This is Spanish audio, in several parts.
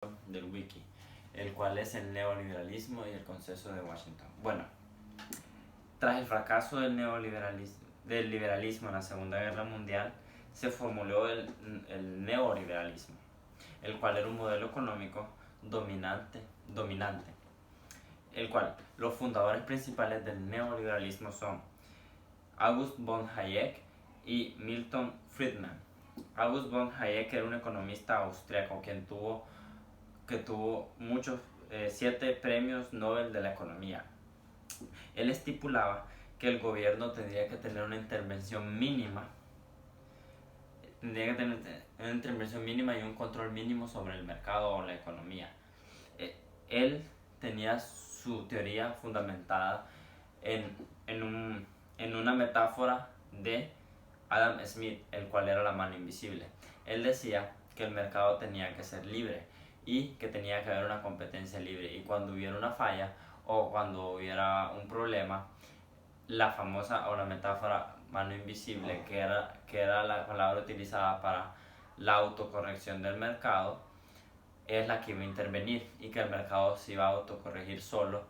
del wiki, el cual es el neoliberalismo y el consenso de Washington. Bueno, tras el fracaso del liberalismo en la Segunda Guerra Mundial, se formuló el neoliberalismo, el cual era un modelo económico dominante, el cual los fundadores principales del neoliberalismo son August von Hayek y Milton Friedman. August von Hayek era un economista austriaco que tuvo muchos 7 premios Nobel de la economía. Él estipulaba que el gobierno tendría que tener una intervención mínima, y un control mínimo sobre el mercado o la economía. Él tenía su teoría fundamentada en una metáfora de Adam Smith, el cual era la mano invisible. Él decía que el mercado tenía que ser libre y que tenía que haber una competencia libre, y cuando hubiera una falla o cuando hubiera un problema, la famosa o la metáfora mano invisible, que era la palabra utilizada para la autocorrección del mercado, es la que iba a intervenir, y que el mercado se iba a autocorregir solo,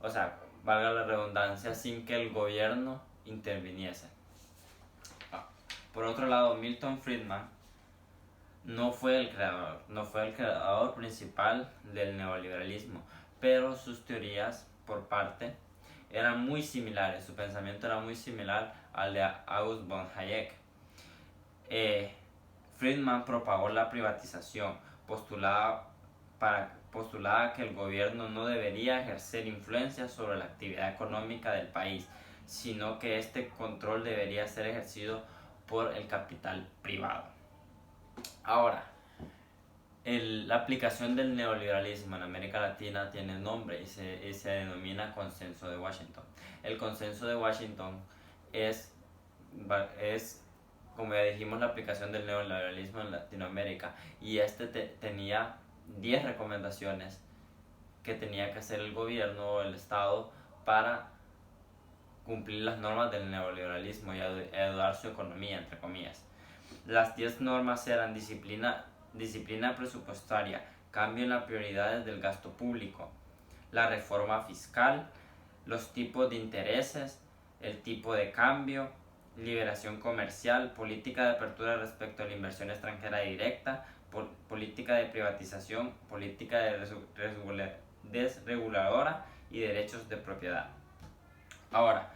o sea, valga la redundancia, sin que el gobierno interviniese. Por otro lado, Milton Friedman no fue el creador principal del neoliberalismo, pero sus teorías por parte eran muy similares, su pensamiento era muy similar al de August von Hayek. Friedman propagó la privatización, postulaba que el gobierno no debería ejercer influencia sobre la actividad económica del país, sino que este control debería ser ejercido por el capital privado. Ahora, la aplicación del neoliberalismo en América Latina tiene nombre y se denomina Consenso de Washington. El Consenso de Washington es, como ya dijimos, la aplicación del neoliberalismo en Latinoamérica, y tenía 10 recomendaciones que tenía que hacer el gobierno o el Estado para cumplir las normas del neoliberalismo y ayudar su economía, entre comillas. Las 10 normas eran disciplina presupuestaria, cambio en las prioridades del gasto público, la reforma fiscal, los tipos de intereses, el tipo de cambio, liberación comercial, política de apertura respecto a la inversión extranjera directa, política de privatización, política desreguladora y derechos de propiedad. Ahora,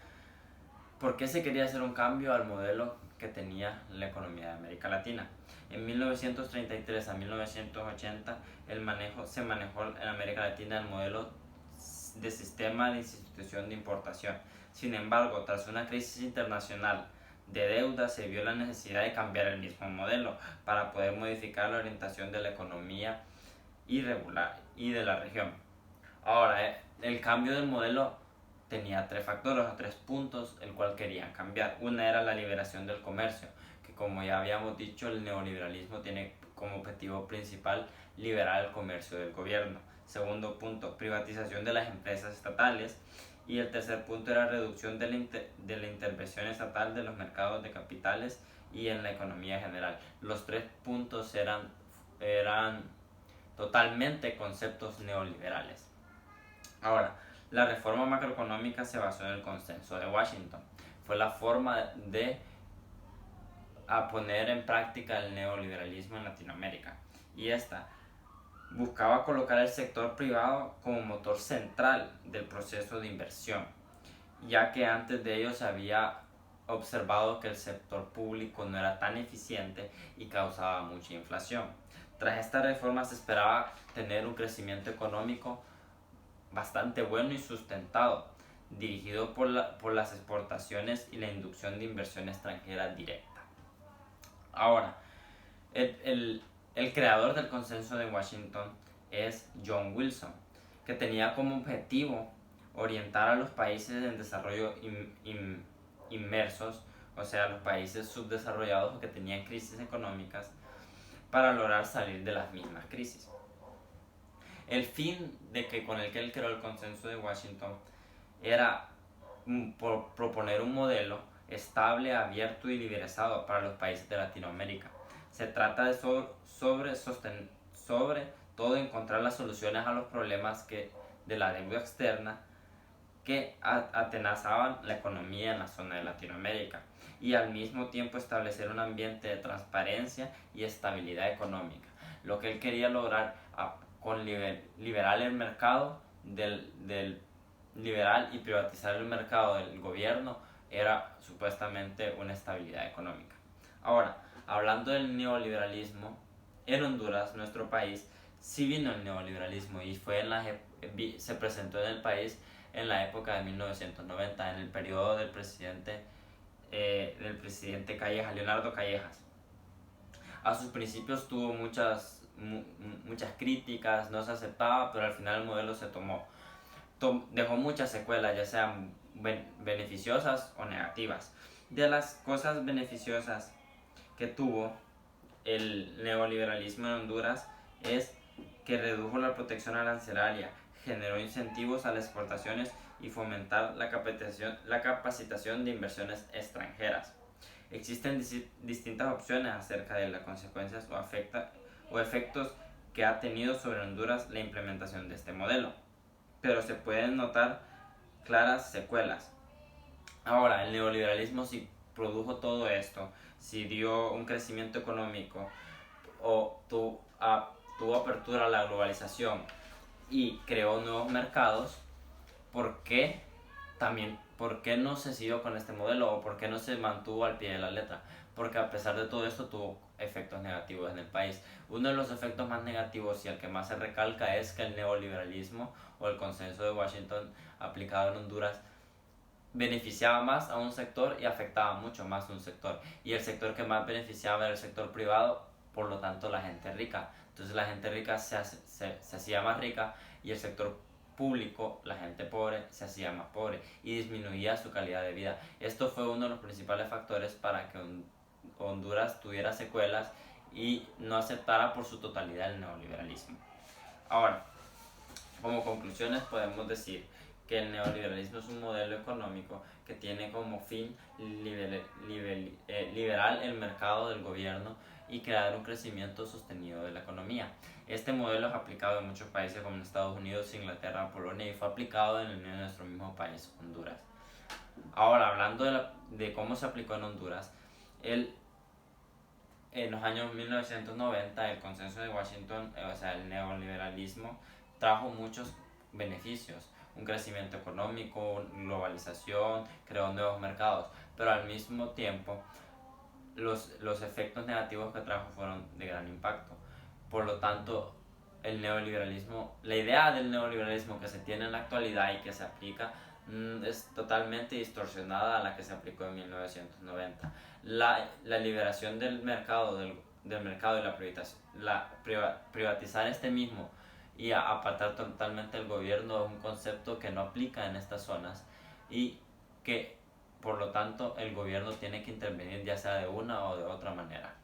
¿por qué se quería hacer un cambio al modelo que tenía la economía de América Latina? En 1933 a 1980 se manejó en América Latina el modelo de sistema de institución de importación. Sin embargo, tras una crisis internacional de deuda, se vio la necesidad de cambiar el mismo modelo para poder modificar la orientación de la economía y de la región. Ahora, el cambio del modelo tenía 3 factores o 3 puntos el cual querían cambiar. Una era la liberación del comercio, que como ya habíamos dicho, el neoliberalismo tiene como objetivo principal liberar el comercio del gobierno. Segundo punto, privatización de las empresas estatales. Y el tercer punto era reducción de la intervención estatal de los mercados de capitales y en la economía general. Los 3 puntos eran totalmente conceptos neoliberales. Ahora, la reforma macroeconómica se basó en el Consenso de Washington. Fue la forma de poner en práctica el neoliberalismo en Latinoamérica. Y esta buscaba colocar el sector privado como motor central del proceso de inversión, ya que antes de ello se había observado que el sector público no era tan eficiente y causaba mucha inflación. Tras esta reforma se esperaba tener un crecimiento económico bastante bueno y sustentado, dirigido por las exportaciones y la inducción de inversión extranjera directa. Ahora, el creador del Consenso de Washington es John Wilson, que tenía como objetivo orientar a los países en desarrollo inmersos, o sea, los países subdesarrollados o que tenían crisis económicas, para lograr salir de las mismas crisis. El fin con el que él creó el Consenso de Washington era proponer un modelo estable, abierto y liberalizado para los países de Latinoamérica. Se trata de sobre todo encontrar las soluciones a los problemas de la deuda externa que atenazaban la economía en la zona de Latinoamérica y al mismo tiempo establecer un ambiente de transparencia y estabilidad económica. Lo que él quería lograr con liberar el mercado del liberal y privatizar el mercado del gobierno era supuestamente una estabilidad económica. Ahora, hablando del neoliberalismo, en Honduras, nuestro país, sí vino el neoliberalismo y se presentó en el país en la época de 1990, en el periodo del presidente Callejas, Leonardo Callejas. A sus principios tuvo muchas críticas, no se aceptaba, pero al final el modelo se dejó muchas secuelas, ya sean beneficiosas o negativas. De las cosas beneficiosas que tuvo el neoliberalismo en Honduras es que redujo la protección arancelaria, generó incentivos a las exportaciones y fomentar la capacitación de inversiones extranjeras. Existen distintas opciones acerca de las consecuencias o efectos que ha tenido sobre Honduras la implementación de este modelo, pero se pueden notar claras secuelas. Ahora, el neoliberalismo sí produjo todo esto, si dio un crecimiento económico o tuvo apertura a la globalización y creó nuevos mercados, ¿por qué no se siguió con este modelo o por qué no se mantuvo al pie de la letra? Porque a pesar de todo esto tuvo efectos negativos en el país. Uno de los efectos más negativos y el que más se recalca es que el neoliberalismo o el consenso de Washington aplicado en Honduras beneficiaba más a un sector y afectaba mucho más a un sector, y el sector que más beneficiaba era el sector privado, por lo tanto la gente rica. Entonces la gente rica se hacía más rica y el sector público, la gente pobre, se hacía más pobre y disminuía su calidad de vida. Esto fue uno de los principales factores para que Honduras tuviera secuelas y no aceptara por su totalidad el neoliberalismo. Ahora, como conclusiones podemos decir que el neoliberalismo es un modelo económico que tiene como fin liberar el mercado del gobierno y crear un crecimiento sostenido de la economía. Este modelo es aplicado en muchos países como en Estados Unidos, Inglaterra, Polonia, y fue aplicado en nuestro mismo país, Honduras. Ahora, hablando de cómo se aplicó en Honduras, en los años 1990 el consenso de Washington, o sea, el neoliberalismo, trajo muchos beneficios, un crecimiento económico, globalización, creó nuevos mercados, pero al mismo tiempo los efectos negativos que trajo fueron de gran impacto. Por lo tanto, la idea del neoliberalismo que se tiene en la actualidad y que se aplica es totalmente distorsionada a la que se aplicó en 1990. La liberación del mercado, y privatizar este mismo y apartar totalmente el gobierno es un concepto que no aplica en estas zonas y que por lo tanto el gobierno tiene que intervenir ya sea de una o de otra manera.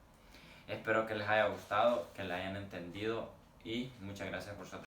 Espero que les haya gustado, que le hayan entendido y muchas gracias por su atención.